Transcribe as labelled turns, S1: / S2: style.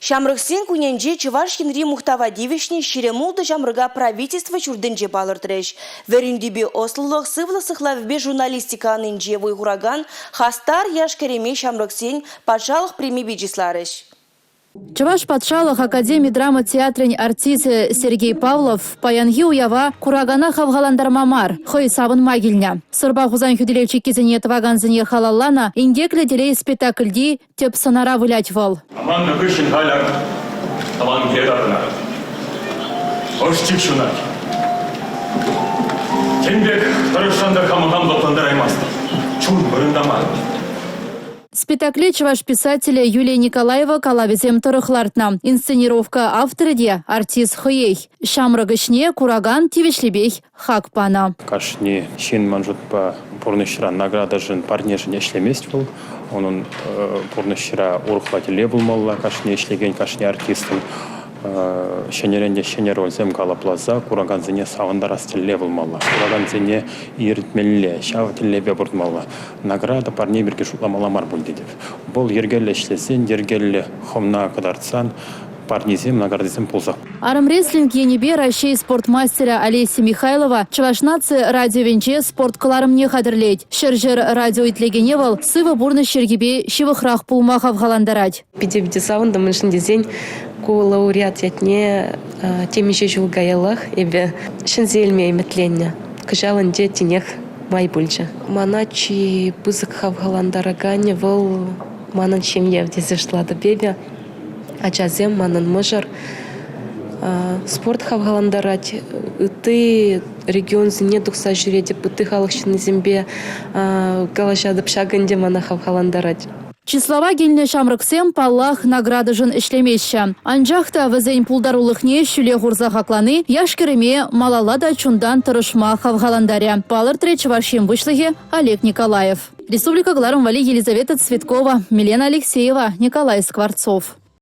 S1: Шамрыксен куненже Чуваш Хенри Мухтавадивишне ширемулды жамрыга правительство чурденже балыртырыш. Верюндебе ослылық сывлысықлавбе журналистика анынже войгураган хастар яшкереме Шамрыксен патшалық премии жисларыш.
S2: Чуваш патшалық Академии драма театрын артист Сергей Павлов паянги уява курагана хавгаландар мамар, хой сабын магильня. Сырба хузан хюделевчи кезене тваганзыне халаллана, индекле делей спектакльди теп санара вылять вол.
S3: Аманна вышин халяк, таван гедарна. Оштик шунак. Тенбек тарышанда хамагам допландараймасты. Чур бұрындаман.
S2: Спектакле чуваш писателя Юлия Николаева калавизем тұрықлартна. Инсценировка авторы де артист хыей. Шамрыгышне кураган тивишлебей хакпана.
S4: Кашни шин манжутпа пурнышра награда жын парнежін ешлемест был. Onun пурнышра урхлателе булмалла кашни ешлеген кашни артистын. Шенеренде шенер ользем калаплаза, кураган зене савандар астелле булмалла. Кураган зене иртмелле, шаватиллебе бурдмалла. Награда парней бірге шутламаламар бульды деп. Бұл ергелле ішлесен, ергелле хомна кадарцан, парнизем, наградизем пулза.
S2: Армрестлинг енебе Россия спортмастера Олеся Михайлова Чувашнацы радиовенче спорт каларымне хадырлейд. Шержер радио итлегеневал сыва бурны шергебе шивыхрах пулмахав галандарать.
S5: Биде сауында міншін дезен ку лауреат ятне темеше жылгаялах эбе шинзелме эметленне. Кыжалынде тенех май бульча. Маначи пызык хавгаландарагане вол манан шемье вдезешлады бебе. Ачазем манан мыжар спорт хавгаландарать. Ты регион зине духса жүреде пыты халықшыны зембе калашады пшагынде мана хавгаландарать.
S2: Числова гельне Шамрыксем паллах награды жын ішлемеші. Анжақта візен пулдарулықне шүле ғурза хакланы, яшкереме малалада чундан тұрышма хавгаландаря. Палыр трэч вашем вышлыге Олег Николаев. Республика Гларом Вали Елизавета Цветкова, Милена Алексеева, Николай Скворцов.